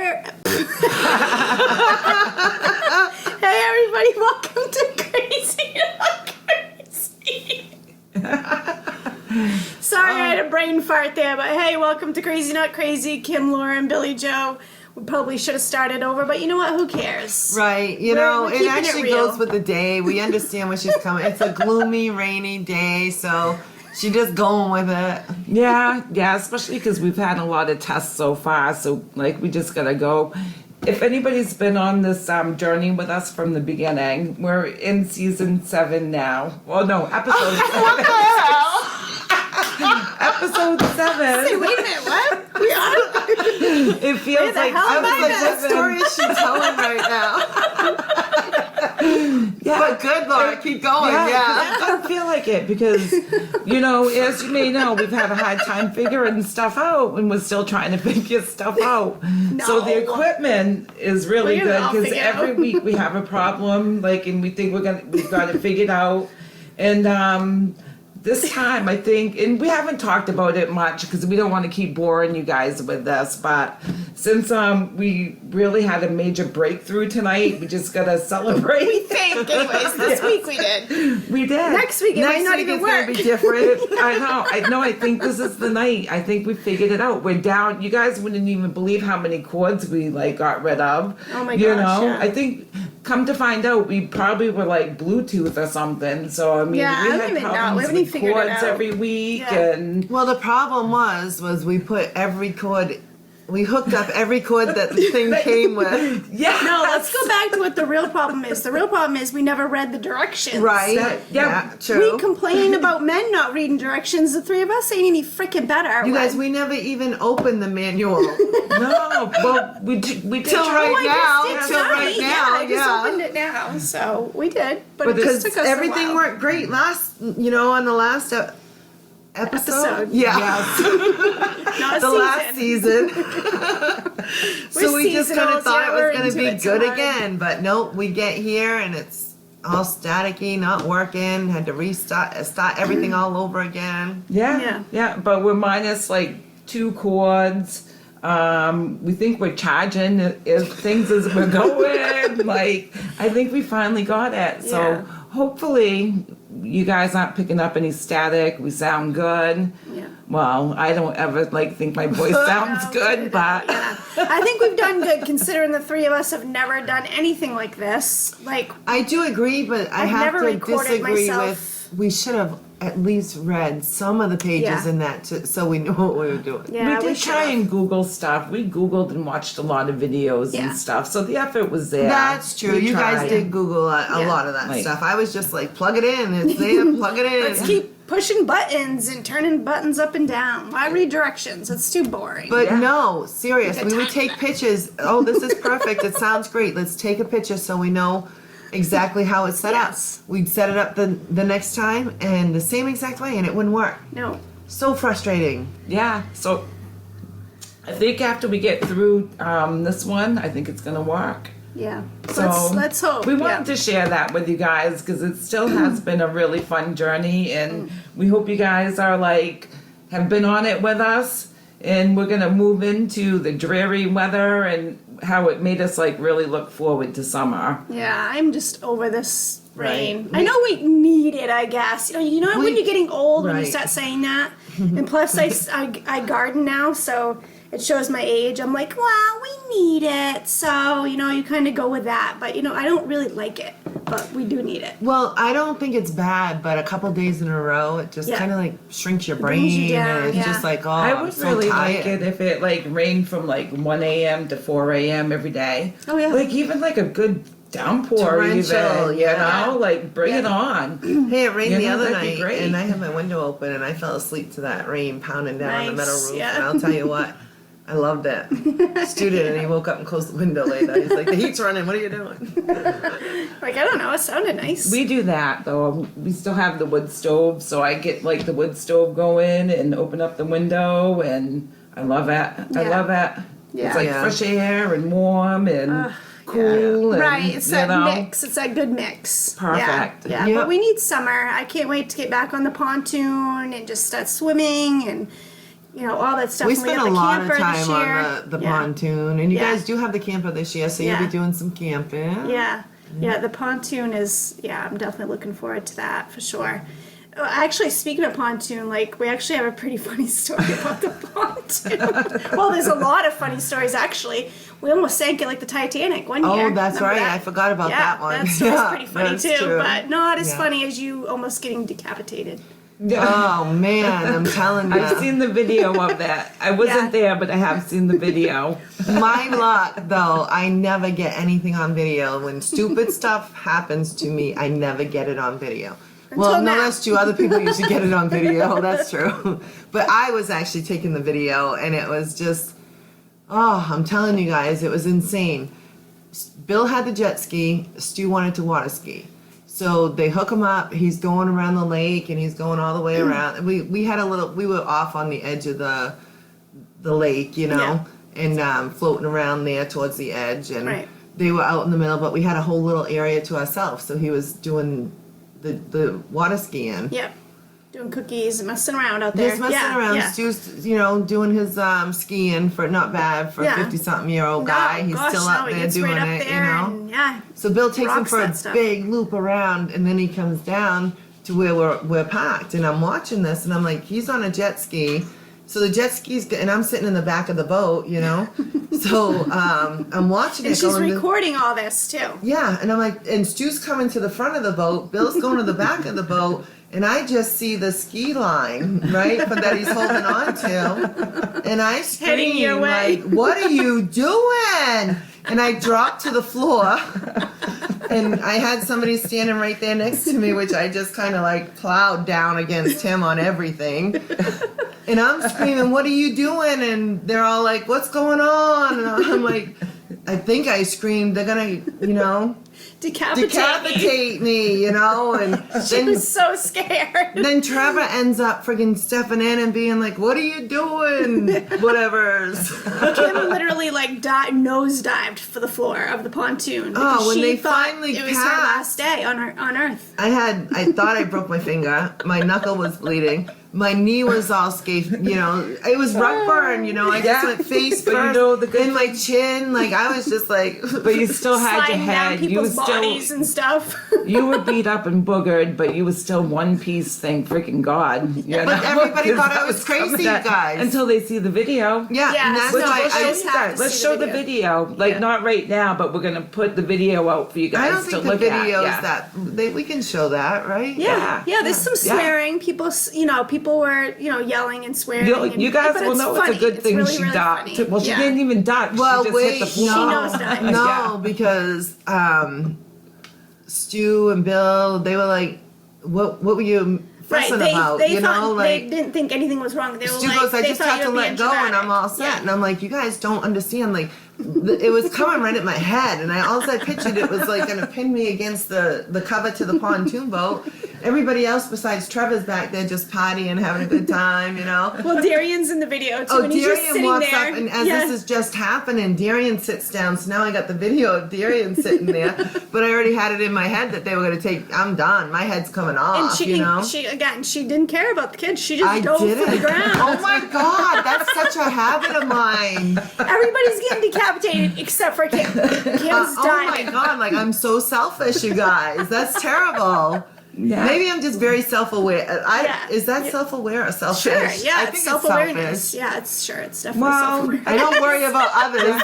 Hey everybody, welcome to Crazy Not Crazy. Sorry, I had a brain fart there, but hey, welcome to Crazy Not Crazy. Kim, Laura, and Billy Joe. We probably should have started over, but you know what? Who cares? Right. We're it actually goes with the day. We understand when she's coming. It's a gloomy, rainy day, so she just going with it. Yeah, especially because we've had a lot of tests so far, so we just gotta go. If anybody's been on this journey with us from the beginning, we're in season 7 now. Well, no, episode 7. Episode 7. Hey, wait a minute, what? We are? It feels like I was like, what story is she telling right now? Yeah. But good, Laura, keep going. Yeah. I don't feel like it because, as you may know, we've had a hard time figuring stuff out, and we're still trying to figure stuff out. No. So the equipment is really good because every week we have a problem, and we think we've got it figured out, and this time I think, and we haven't talked about it much because we don't want to keep boring you guys with this, but since we really had a major breakthrough tonight, we just gotta celebrate. We think, anyways. This week we did. We did. Next week it might not even work. It's gonna be different. I know. I think this is the night. I think we figured it out. We're down. You guys wouldn't even believe how many cords we got rid of. Oh my gosh. Yeah. I think. Come to find out, we probably were Bluetooth or something. So I mean, we had problems with cords every week, and well, the problem was we put every cord. We hooked up every cord that the thing came with. Yeah. No, let's go back to what the real problem is. The real problem is we never read the directions. Right. Yeah, true. We complain about men not reading directions. The three of us ain't any freaking better. You guys, we never even opened the manual. No. Well, we did. Till right now. I just opened it now. So we did. But it because just took us everything a while. worked great on the last episode. Yeah. Yes. The last season. So we just kind of thought it was going to be good again, but nope, we get here and it's all staticky, not working, had to start everything all over again. Yeah. But we're minus 2 cords. We think we're charging things as we're going. I think we finally got it. So hopefully you guys aren't picking up any static. We sound good. Yeah. Well, I don't ever think my voice sounds good, but I think we've done good considering the three of us have never done anything like this. I do agree, but I have never to recorded disagree myself. with. We should have at least read some of the pages in that so we knew what we were doing. Yeah, we did try and Google stuff. We Googled and watched a lot of videos and stuff, so the effort was there. That's true. You guys did Google a lot of that stuff. I was just plug it in. It's there, plug it in. Let's keep pushing buttons and turning buttons up and down. Why read directions? It's too boring. But no, serious. We would take pictures. Oh, this is perfect. It sounds great. Let's take a picture so we know exactly how it's set up. We'd set it up the next time and the same exact way, and it wouldn't work. No. So frustrating. Yeah. So I think after we get through this one, I think it's gonna work. Yeah. So let's hope. We wanted to share that with you guys because it still has been a really fun journey, and we hope you guys are have been on it with us. And we're gonna move into the dreary weather and how it made us really look forward to summer. Yeah, I'm just over this rain. Right. I know we need it, I guess. When you're getting old when you Right. start saying that. And plus I garden now, so it shows my age. I'm like, well, we need it. So, you kind of go with that. But, I don't really like it. But we do need it. Well, I don't think it's bad, but a couple days in a row, it just kind of shrinks your brain. brings you down, and it's just yeah. I I'm would so really tired. like it if it rained from 1 a.m. to 4 a.m. every day. Oh, yeah. Even a good downpour Torrential, even, yeah. bring it on. Hey, it rained the other that'd be night, great. and I had my window open, and I fell asleep to that rain pounding down on the metal Nice, roof. yeah. And I'll tell you what, I loved it. Student, and he woke up and closed the window later. He's like, the heat's running. What are you doing? I don't know. It sounded nice. We do that though. We still have the wood stove, so I get the wood stove going and open up the window, and I love it. I love it. Yeah. It's fresh air and warm and cool. And, right, it's that mix. It's that good mix. Perfect. Yeah, Yep. but we need summer. I can't wait to get back on the pontoon and just start swimming and all that stuff. We And spent got a the lot of camper time this year. on the pontoon, and you Yeah. guys do have the camper this year, so you'll Yeah. be doing some camping. Yeah, the pontoon is, I'm definitely looking forward to that for sure. Actually, speaking of pontoon, we actually have a pretty funny story about the pontoon. Well, there's a lot of funny stories, actually. We almost sank it like the Titanic one year. Oh, that's Remember right. that? I forgot about that one. That story's Yeah, pretty funny, that's too, true. but not as Yeah. funny as you almost getting decapitated. Oh man, I'm telling you. I've seen the video of that. I wasn't there, but I have seen the video. My luck, though, I never get anything on video. When stupid stuff happens to me, I never get it on video. Well, no, now. that's true. Other people usually get it on video. That's true. But I was actually taking the video, and it was just, I'm telling you guys, it was insane. Bill had the jet ski. Stu wanted to water ski. So they hook him up. He's going around the lake, and he's going all the way around. We had we were off on the edge of the lake, and floating around there towards the edge, and Right. they were out in the middle. But we had a whole little area to ourselves. So he was doing the water skiing. Yep. Doing cookies and messing around out there. Just messing around. Yeah. Stu's, doing his skiing for not bad for a Yeah. 50-something-year-old guy. No, He's gosh, still no, out he there gets doing right up it, there and, yeah. So Bill takes him rocks for a that stuff. big loop around, and then he comes down to where we're parked, and I'm watching this, and I'm like, he's on a jet ski. So the jet ski's, and I'm sitting in the back of the boat, So I'm watching And it. she's going to- recording all this, too. Yeah, and I'm like, and Stu's coming to the front of the boat. Bill's going to the back of the boat, and I just see the ski line, right, that he's holding on to, and I Heading your scream way. like, "What are you doing?" And I drop to the floor, and I had somebody standing right there next to me, which I just kind of plowed down against him on everything. And I'm screaming, "What are you doing?" And they're all like, "What's going on?" And I'm like, I think I screamed, "They're gonna, decapitate me," And She then, was so scared. then Trevor ends up friggin' stepping in and being like, "What are you doing?" Whatever's. Kim literally nosedived for the floor of the pontoon. Oh, because when she they thought finally it was her passed. last day on Earth. I thought I broke my finger. My knuckle was bleeding. My knee was all scathed, It was rug burn, I just went face But first the good in my chin. I was just like. But you still had your Sliding down head. You people's were bodies still. and stuff. You were beat up and boogered, but you were still one piece. Thank freaking God. But everybody 'Cause thought I that was crazy, coming you at- guys. Until they see the video. Yeah, Yeah, and that's so why let's I just have to Let's see show the the video. Not right now, but we're gonna put the video out for you guys I don't to think the look at. videos Yeah. we can show that, right? Yeah, there's some Yeah. swearing. People, people were, yelling and swearing. You guys but will know it's funny. a good thing really, she really ducked. funny. Well, she Yeah. didn't even duck. Well, she just wait, hit the floor. She knows no, that. because Stu and Bill, they were like, "What were you Right, fussing they, about?" they thought they didn't think anything was wrong. They were Stu like, goes, "I they just thought have you to were let being go, and dramatic. I'm all set." Yeah. And I'm like, "You guys don't understand, it was coming right at my head, and I pictured it was gonna pin me against the cover to the pontoon boat. Everybody else besides Trevor's back there just partying, having a good time, Well, Darian's in the video too, Oh, and he's just Darian sitting walks there. up, and as this is just happening, Darian sits down. So now I got the video of Darian sitting there, but I already had it in my head that they were going to take. I'm done. My head's coming off. and she didn't care about the kids. She just I dove didn't. for the ground. Oh my God, that's such a habit of mine. Everybody's getting decapitated except for Kim. Kim's Oh dying. my God, I'm so selfish, you guys. That's terrible. Yeah. Maybe I'm just very self-aware. Yeah. Is that self-aware or selfish? Sure, yeah, I it's think self-awareness. selfish. Yeah, it's definitely Well, self-awareness. I don't worry about others,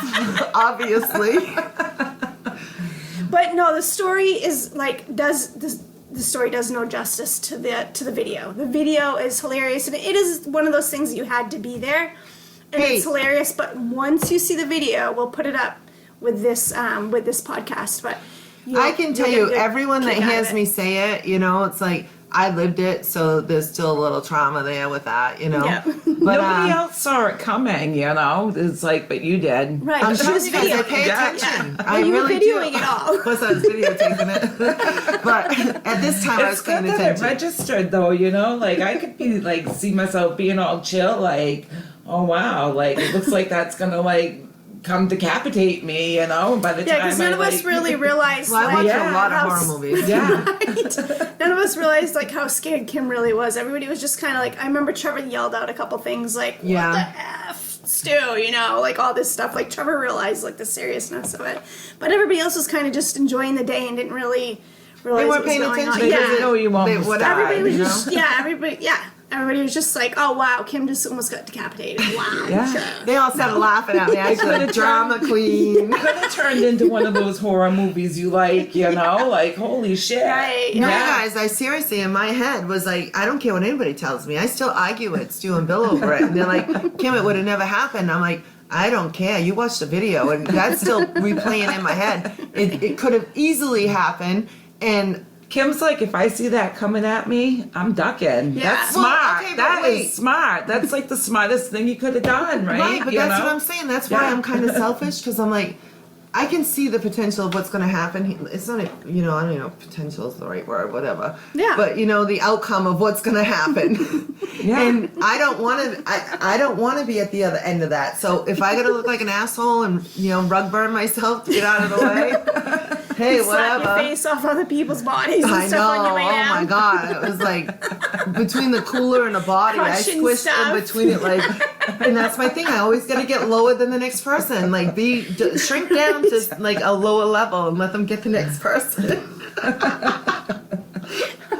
obviously. But no, the story is the story does no justice to the video. The video is hilarious, and it is one of those things that you had to be there, and Hey. it's hilarious. But once you see the video, we'll put it up with this podcast. But I can tell you, you'll get a everyone that kick out of hears it. me say it, it's like I lived it, so there's still a little trauma there with that, Yeah. But Nobody else saw it coming, It's but you did. Right, I'm but sure she was because I pay videoing it. attention. Yeah. I Well, you were really videoing do. it all. Of course, I was videotaping it. But at this time, I was It's good paying that it attention. registered though, I could be see myself being all chill, oh wow, it looks like that's gonna come decapitate me, by the Yeah, time because none of us really realized. Well, I watch Yeah. a lot of how horror movies. Yeah. Right. None of us realized like how scared Kim really was. Everybody was just kind of like. I remember Trevor yelled out a couple things like, "What Yeah. the f, Stu?" Like all this stuff. Like Trevor realized like the seriousness of it, but everybody else was kind of just enjoying the day and didn't really realize They weren't what was paying going attention. on. They Yeah, didn't know you almost whatever. died, everybody was you know? just everybody was just like, "Oh wow, Kim just almost got decapitated." Wow. Yeah. They all started laughing at me. I said, could've drama queen. Could have turned into one of those horror movies you like, like holy shit. Right. No, Yeah. guys, I seriously, in my head, was like, I don't care what anybody tells me. I still argue with Stu and Bill over it. And they're like, Kim, it would have never happened. I'm like, I don't care. You watched the video. And that's still replaying in my head. It could have easily happened. And Kim's like, if I see that coming at me, I'm ducking. Yeah. That's Well, smart. okay, but That wait. is smart. That's like the smartest thing you could have done, right? right, but that's what I'm saying. That's why Yeah. I'm kind of selfish, because I'm like, I can see the potential of what's going to happen. It's not, I don't even know if potential is the right word, whatever. Yeah. But the outcome of what's going to happen. Yeah. And I don't want to. I don't want to be at the other end of that. So if I got to look like an asshole and rug burn myself to get out of the way, hey, Slap your whatever. face off other people's bodies and I know. stuff on your way Oh down. my god! It was like between the cooler and the body, Crushing I squished stuff. in between it, like. And that's my thing. I always got to get lower than the next person. Like shrink down to like a lower level and let them get the next person.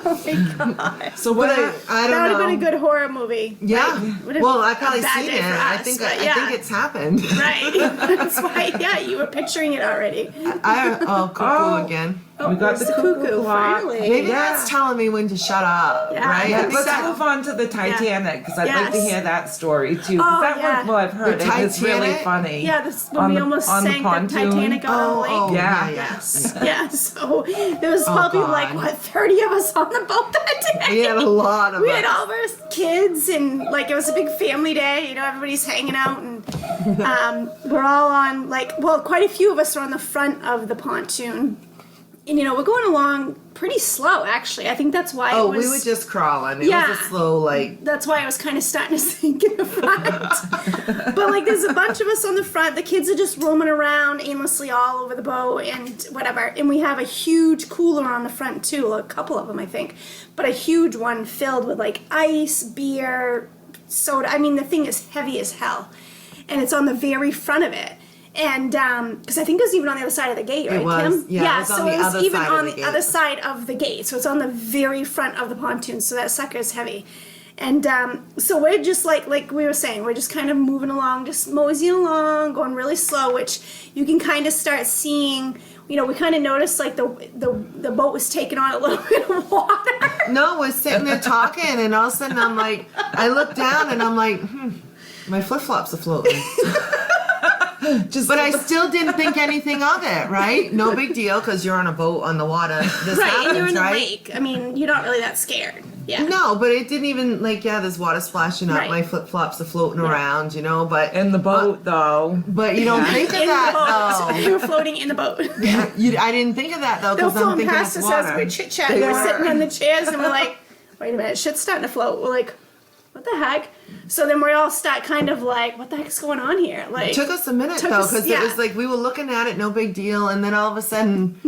Oh my god. So what? But I don't That would know. have been a good horror movie. Yeah. Would've Well, I been a probably bad seen day it. for I us, think but I yeah. think it's happened. Right. That's why, yeah, you were picturing it already. Cuckoo Oh. again. We got where's the cuckoo clock. finally. Maybe Yeah. that's telling me when to shut up, Yeah. right? Yeah, I think Let's that- move on to the Titanic because I'd like to Yes. hear that story too. 'Cause Oh, that yeah. one, well, I've heard The it. It's really Titanic? funny. Yeah, this when On we the- almost on the sank the pontoon. Titanic out on the lake. Oh, Yeah. Yes. Yeah. So there was probably God. like 30 of us on the boat that day. We had a lot of We us. had all of our kids and like it was a big family day. Everybody's hanging out and we're all on quite a few of us are on the front of the pontoon. And we're going along pretty slow actually. I think that's why Oh, it was, we were just crawling. It Yeah. was a slow, like. that's why I was kind of starting to sink in the front. But like there's a bunch of us on the front. The kids are just roaming around aimlessly all over the boat and whatever. And we have a huge cooler on the front too, a couple of them I think. But a huge one filled with like ice, beer, soda. I mean the thing is heavy as hell. And it's on the very front of it. And because I think it was even on the other side of the gate, right, was. Kim? Yeah, it was on so the it was other even side of on the the gate. other side of the gate. So it's on the very front of the pontoon. So that sucker is heavy. And so we're just like we were saying, we're just kind of moving along, just moseying along, going really slow, which you can kind of start seeing. We kind of noticed like the boat was taking on a little bit of water. No, we're sitting there talking, and all of a sudden I'm like, I look down and I'm like, my flip flops are floating. But I still didn't think anything of it, right? No big deal, because you're on a boat on the water. This Right, happens, and you're in the right? lake. I mean, you're not really that scared. Yeah. No, but it didn't even there's water splashing up. Right. My flip flops are floating around, But In the boat, though. But you don't think of In the that boat. though. We were floating in the boat. I didn't think of that though, They were because I'm floating thinking past it's us as water. we're chit chatting. We're sitting on the chairs and we're like, wait a minute, shit's starting to float. We're like, what the heck? So then we all start kind of like, what the heck's going on here? Like, It took us a minute Took though, us- because yeah. it was like we were looking at it, no big deal, and then all of a sudden,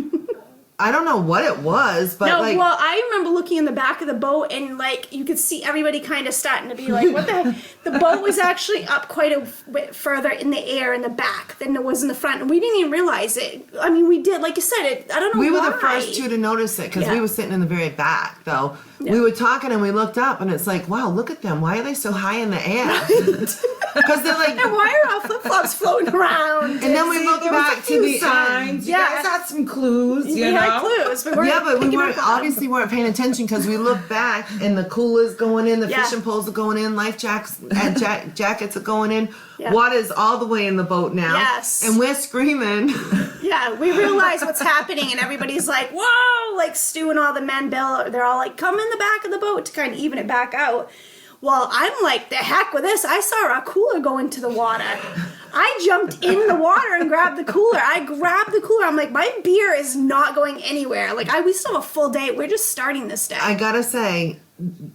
I don't know what it was, but no, like, well, I remember looking in the back of the boat and like you could see everybody kind of starting to be like, what the heck? The boat was actually up quite a bit further in the air in the back than it was in the front. And we didn't even realize it. I mean, we did, like you said, I don't know we were why. the first two to notice it because Yeah. we were sitting in the very back though. Yeah. We were talking and we looked up and it's like, wow, look at them. Why are they so high in the air? Because they're like, And why are our flip flops floating around? and then we See, looked there was back a to few the signs. end. You Yeah. guys had some clues, we you know? had clues. We weren't Yeah, but we picking weren't up on them. obviously weren't paying attention because we looked back and the coolers going in, the Yeah. fishing poles are going in, life jackets are going in. Yeah. Water's all the way in the boat now. Yes. And we're screaming. Yeah, we realize what's happening, and everybody's like, whoa! Like Stu and all the men, Bill, they're all like, come in the back of the boat to kind of even it back out. Well, I'm like, the heck with this. I saw our cooler go into the water. I jumped in the water and grabbed the cooler. I grabbed the cooler. I'm like, my beer is not going anywhere. Like, we still have a full day. We're just starting this day. I gotta say,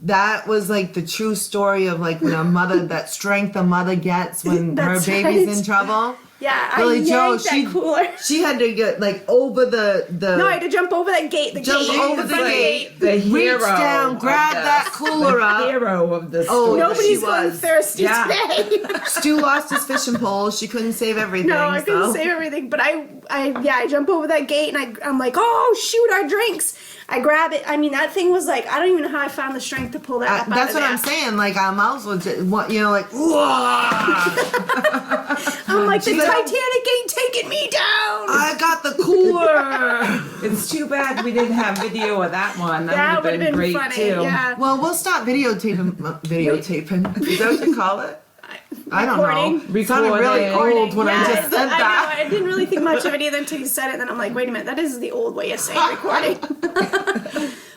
that was like the true story of like when a mother, that strength a mother gets when her That's baby's right. in trouble. Yeah, Billy I Joe, yanked that cooler. she had to get like over the No, I had to jump over that gate. Jump over the gate. The reach hero down, of grab this. that cooler The up. hero of this Oh, story. Nobody's she going was. thirsty Yeah. today. Stu lost his fishing pole. She couldn't save everything. No, I couldn't so. save everything, but I jump over that gate and I'm like, oh shoot, our drinks. I grab it. I mean, that thing was like, I don't even know how I found the strength to pull that up. That's what out I'm of there. saying. Like our mouths was, just, like, whoa. I'm like, the She's like, Titanic ain't taking me down. I got the cooler. It's too bad we didn't have video of that one. That would have been great funny. too. Yeah. Well, we'll stop videotaping. Is that what you call it? I don't know. Recording. It sounded really Recording. old when I just said I that. know. I didn't really think much of it either until you said it. And then I'm like, wait a minute, that is the old way of saying recording.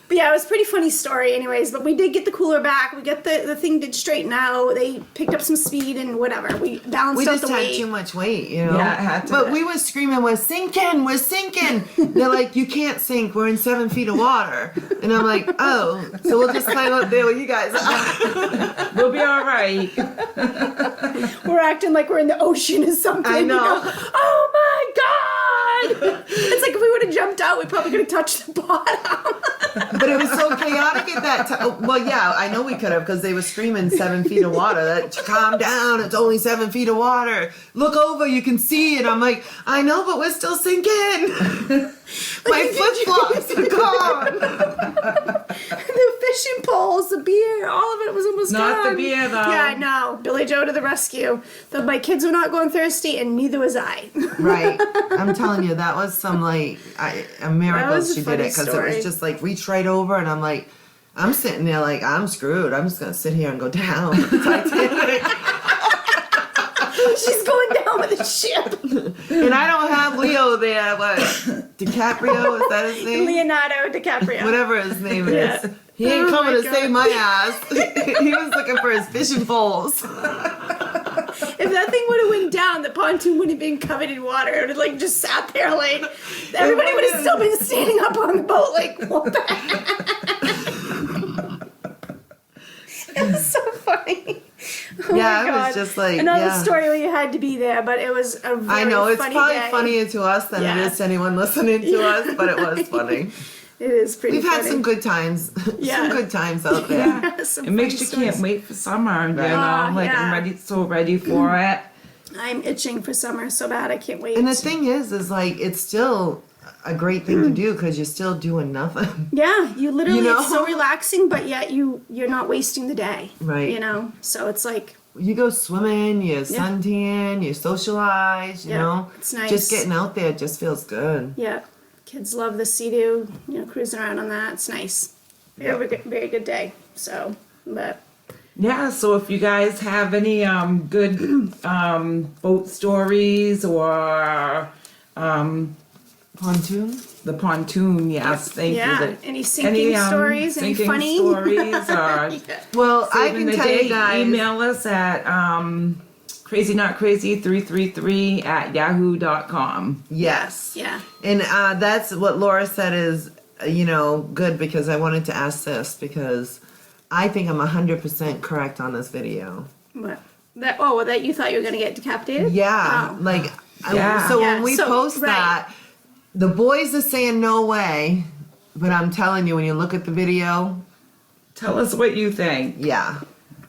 But yeah, it was a pretty funny story anyways. But we did get the cooler back. We got the thing did straighten out. They picked up some speed and whatever. We balanced We out just the had weight. too much weight, you know? Yeah, it had to But be. we were screaming, we're sinking. They're like, you can't sink. We're in 7 feet of water. And I'm like, oh, so we'll just climb up there with you guys. We'll be all right. We're acting like we're in the ocean or something. I know. You know? Oh my god! It's like if we would have jumped out, we probably could have touched the bottom. But it was so chaotic at that time. Well, yeah, I know we could have because they were screaming 7 feet of water. That calm down, it's only 7 feet of water. Look over, you can see. And I'm like, I know, but we're still sinking. My flip flops are gone. The fishing poles, the beer, all of it was almost Not gone. the beer, though. Yeah, I know. Billy Joe to the rescue. My kids were not going thirsty, and neither was I. Right. I'm telling you, that was some a miracle was a she did funny it because it story. was just like reach right over and I'm like, I'm sitting there like I'm screwed. I'm just gonna sit here and go down. Titanic. She's going down with the ship. And I don't have Leo there. What? DiCaprio, is that his name? Leonardo DiCaprio. Whatever his name Yeah. is. He ain't Oh coming my to God. save my ass. He was looking for his fishing poles. If that thing would have went down, the pontoon would have been covered in water. It would have like just sat there like everybody would have still been standing up on the boat like what the heck? It was so funny. Oh Yeah, my it was God. just like, another yeah. story where you had to be there, but it was a very I know, it's funny probably day. funnier to us than Yeah. it is to anyone listening to us, but it was funny. It is pretty We've funny. had some good times. Yeah. Some good times out there. Yeah, some It makes funny you stories. can't wait for summer, you know? Oh, Like yeah. I'm ready for it. I'm itching for summer so bad. I can't wait. And the thing is like, it's still a great thing to do because you're still doing nothing. yeah, you literally You know? it's so relaxing, but yet you're not wasting the day. Right. You know, so it's like You go swimming, you suntan, you socialize, you Yeah, know. it's nice. Just getting out there just feels good. yeah, kids love the Sea-Doo. You know, cruising around on that. It's nice. Very good day. So, but Yeah, so if you guys have any good boat stories or Pontoon? the pontoon, yes, thank yeah, you. any sinking stories? Any sinking funny stories or Well, I saving can the tell day, you guys. email us at crazynotcrazy333@yahoo.com. Yes. Yeah. And that's what Laura said is, good because I wanted to ask this because I think I'm 100% correct on this video. What? That you thought you were gonna get decapitated? Yeah. Oh. Like, Yeah. so Yeah, when we so- post right. that, the boys are saying no way, but I'm telling you, when you look at the video, Tell us what you think. yeah.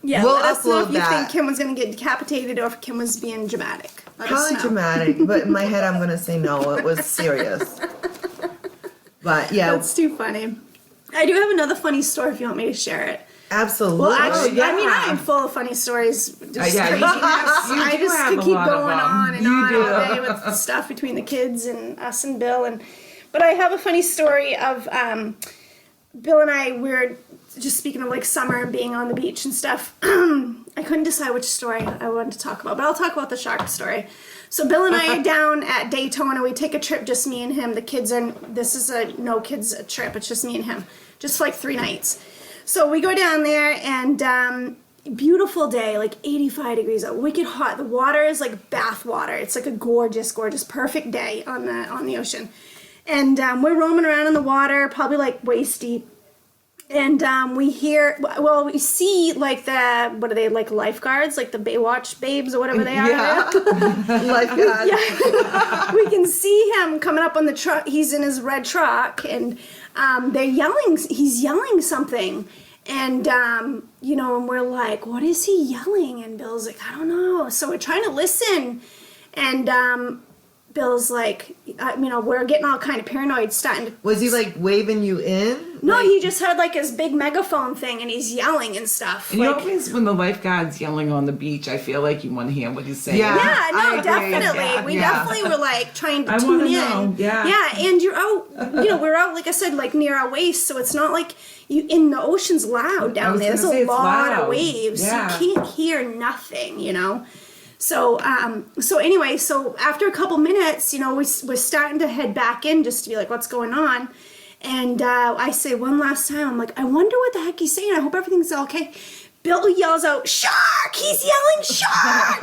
Yeah. We'll let us know if upload you that. think Kim was gonna get decapitated or if Kim was being dramatic. Let us Probably know. dramatic, but in my head I'm gonna say no, it was serious. But yeah, That's too funny. I do have another funny story if you want me to share it. absolutely. Well, actually, yeah. I mean, I am full of funny stories. Just yeah, you crazy. do have- you I do just have could a keep lot of going them. on and You on do. all day with stuff between the kids and us and Bill. But I have a funny story of Bill and I. We're just speaking of like summer and being on the beach and stuff. I couldn't decide which story I wanted to talk about, but I'll talk about the shark story. So Bill and I are down at Daytona. We take a trip, just me and him. The kids are. This is a no kids trip. It's just me and him, just for like 3 nights. So we go down there and beautiful day, like 85 degrees out, wicked hot. The water is like bath water. It's like a gorgeous, perfect day on the ocean. And we're roaming around in the water, probably like waist deep. And we see like what are they, like lifeguards, like the Baywatch babes or whatever they are. Yeah. Lifeguard. Yeah. We can see him coming up on the truck. He's in his red truck, and they're yelling. He's yelling something. And, and we're like, what is he yelling? And Bill's like, I don't know. So we're trying to listen. And Bill's like, we're getting all kind of paranoid, starting to... Was he like waving you in? No, like... he just had like his big megaphone thing and he's yelling and stuff. And like, you always, when the lifeguard's yelling on the beach, I feel like you want to hear what he's saying. Yeah. Yeah, no, I agree. definitely. Yeah. We definitely were like trying to I tune wanna in. know. Yeah. Yeah, and you're out, we're out, like I said, like near our waist, so it's not like you in the ocean's loud down there. There's a lot of waves. Yeah. You can't hear nothing, So, anyway, so after a couple minutes, we're starting to head back in just to be like, what's going on? And I say one last time, I'm like, I wonder what the heck he's saying. I hope everything's okay. Bill yells out, shark! He's yelling shark!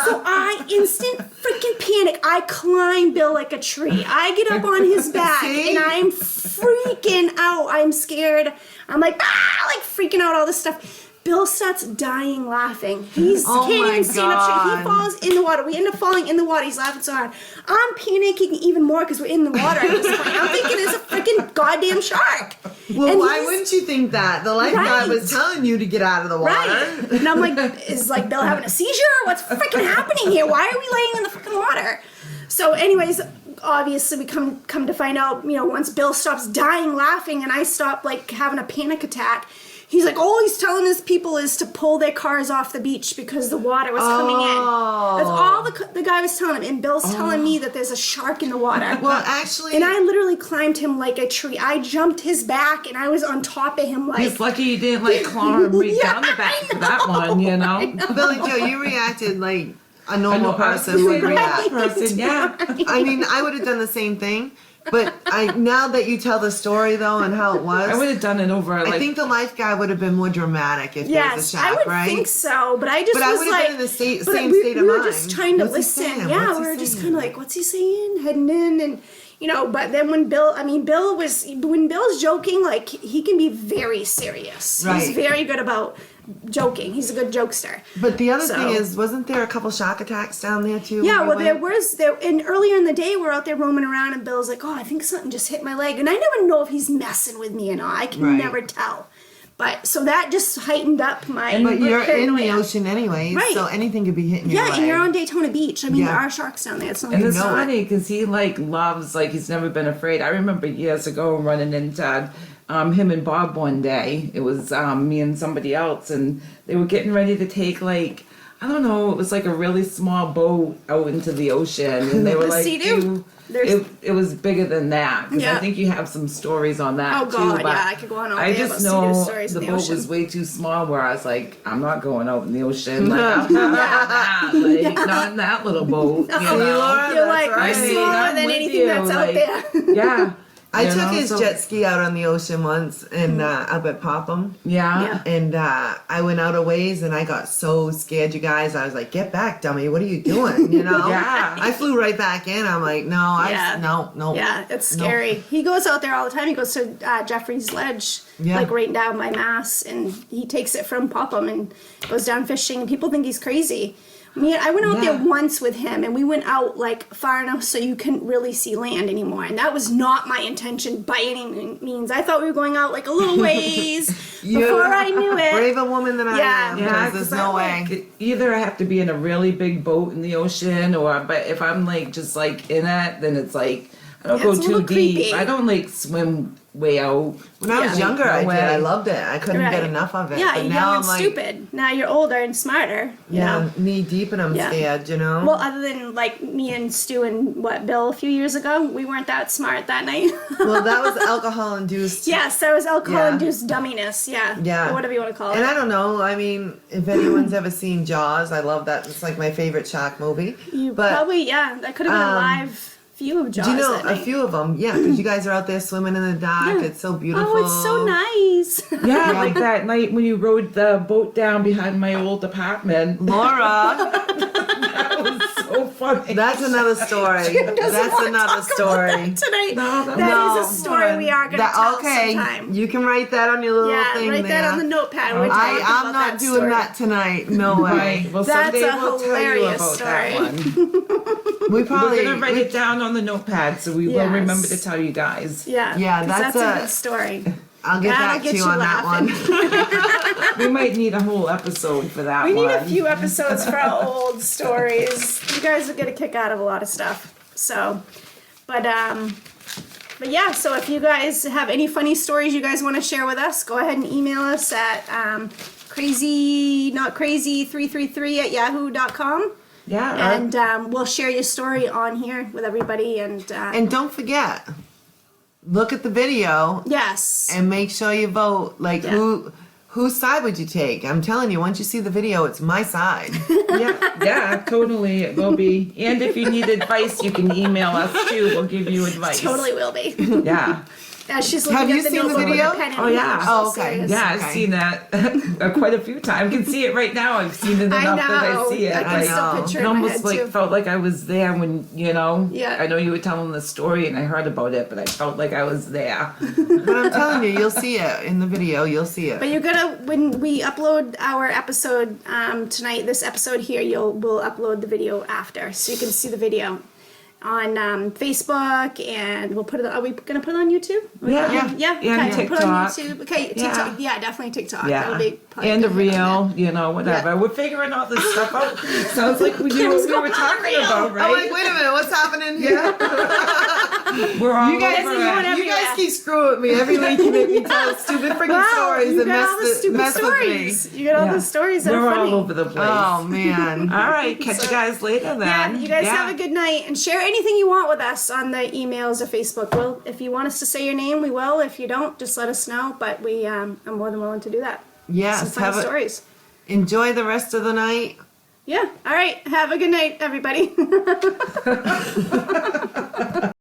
So I instant freaking panic. I climb Bill like a tree. I get up on his back and I'm freaking out. I'm scared. I'm like, like freaking out, all this stuff. Bill starts dying laughing. He can't even stand up straight. He falls in the water. We end up falling in the water. He's laughing so hard. I'm panicking even more because we're in the water at this point. I'm thinking it's a freaking goddamn shark. Well, and why wouldn't you think that? The lifeguard was telling you to get out of the water. Right. And I'm like, is like Bill having a seizure? What's freaking happening here? Why are we laying in the freaking water? So anyways, obviously we come to find out, once Bill stops dying laughing and I stop like having a panic attack, he's like, all he's telling his people is to pull their cars off the beach because the water was coming in. That's all the guy was telling him. And Bill's telling me that there's a shark in the water. Well, actually... And I literally climbed him like a tree. I jumped his back and I was on top of him like... He's lucky you didn't claw him right down the back for that one, Billy Joe, you reacted like a normal person would react. Yeah. I mean, I would have done the same thing. But now that you tell the story though and how it was, I would have done it over. I think the lifeguard would have been more dramatic if there was a shark, I would think so. But I just but was I would have been in the same state of mind. We were just trying to listen. Yeah, What's we he were just saying? kind of like, what's he saying? Heading in and. But then when Bill's joking, like, he can be very serious. Right. He's very good about joking. He's a good jokester. But the other thing is, wasn't there a couple shark attacks down there too? Yeah, well, there was, and earlier in the day, we're out there roaming around, and Bill's like, oh, I think something just hit my leg. And I never know if he's messing with me or not. I can never tell. But, so that just heightened up my But you're in the paranoia. ocean anyway, Right. so anything could be hitting your leg. Yeah, and you're on Daytona Beach. I mean, there are sharks down there. It's not And like it's know it. funny because he loves, he's never been afraid. I remember years ago running into him and Bob one day. It was me and somebody else, and they were getting ready to take I don't know, it was like a really small boat out into the ocean, and they were like, Sea-Doo? it was bigger than that, because Yeah. I think you have some stories on that Oh, too. God, but yeah, I could go on all I day just about Sea-Doo know stories the in the boat ocean. was way too small, where I was like, I'm not going out in the ocean. I'm not not in that little boat. You know? Laura, You're that's like, right. we're smaller I'm than with anything you, that's out there. Yeah. I You took know, his so- jet ski out on the ocean once and up at Popham. Yeah. And I went out a ways and I got so scared, you guys. I was like, get back, dummy. What are you doing? Yeah. I flew right back in. I'm like, no, no. Yeah, it's No. scary. He goes out there all the time. He goes to Jeffrey's Ledge, Yeah. like right down by Mass, and he takes it from Popham and goes down fishing. And people think he's crazy. I went out there once with him, and we went out far enough so you couldn't really see land anymore. And that was not my intention by any means. I thought we were going out a little ways before I knew it. Braver woman than I am. Yeah, Because there's no way. Either I have to be in a really big boat in the ocean, but if I'm just in it, then it's I don't go It's a too little deep. creepy. I don't way out. When I was Yeah. younger, I No did. way. I loved it. I couldn't get enough of it. Yeah, but you're now young and I'm stupid. Now you're older and smarter. You know? knee deep and I'm Yeah. scared, Well, other than me and Stu and Bill a few years ago, we weren't that smart that night. Well, that was alcohol induced. Yes, that was alcohol-induced dumminess. Yeah. Yeah. Or whatever you want to call And it. I don't know. I mean, if anyone's ever seen Jaws, I love that. It's my favorite shark movie. You but probably, that could have been a live view of Jaws. do you know that a night. few of them? Yeah, because you guys are out there swimming in the dark. Yeah. It's so beautiful. Oh, it's so nice. Yeah, like that night when you rode the boat down behind my old apartment. Laura. That was so so funny. That's another story. That's another story. Tonight. No, That is a story we are going to tell Okay, sometime. you can write that on your little Yeah, thing write there. that on the notepad. We're talking I'm about not that doing story. that tonight. No way. Right. Well, That's someday a we'll tell you hilarious about that story. one. We probably. We're gonna write it down on the notepad so we will Yes. remember to tell you guys. Yeah. Yeah, 'cause that's a a- good story. I'll get That'll back get to you you on that one. We might need a whole episode for that We one. need a few episodes for our old stories. You guys will get a kick out of a lot of stuff. So, but yeah. So if you guys have any funny stories you guys want to share with us, go ahead and email us at crazynotcrazy333@yahoo.com, Yeah. and we'll share your story on here with everybody. And And don't forget, look at the video yes, and make sure you vote. Like Yeah. whose side would you take? I'm telling you, once you see the video, it's my side. yeah, totally. It will be. And if you need advice, you can email us too. We'll give you advice. totally will be. Yeah. As she's looking Have at you the seen the notebook with video? a pen and Oh, yeah. paper, so Oh, okay. serious. Yeah, I've Okay. seen that quite a few times. I can see it right now. I've seen it enough I that I know. see it. I can I still know. picture It it in my almost head like too. felt like I was there when Yeah. I know you were telling the story and I heard about it, but I felt like I was there. But I'm telling you, you'll see it in the video. You'll see it. But you're gonna, when we upload our episode tonight, this episode here, we'll upload the video after, so you can see the video on Facebook, and we'll put it. Are we gonna put it on YouTube? Yeah. Yeah. And Okay. We'll put it on TikTok. YouTube. Okay. Yeah. TikTok. Yeah, definitely TikTok. Yeah. That'll be probably And a good hit on reel, whatever. Yeah. We're figuring all this stuff out. Sounds like we knew what we were talking about, I'm right? like, wait a minute, what's happening here? We're all You guys, over Isn't it. it? you guys keep screwing with me every week. You make me tell stupid freaking Wow, stories you and got all the mess stupid with me. stories. You got all Yeah. the stories that We're are funny. all over the place. Oh man. All right, catch you guys later then. Yeah, you guys have a good night, and share anything you want with us on the emails or Facebook. Well, if you want us to say your name, we will. If you don't, just let us know. But we, I'm more than willing to do that. Some Yes. funny stories. Enjoy the rest of the night. Yeah. All right. Have a good night, everybody.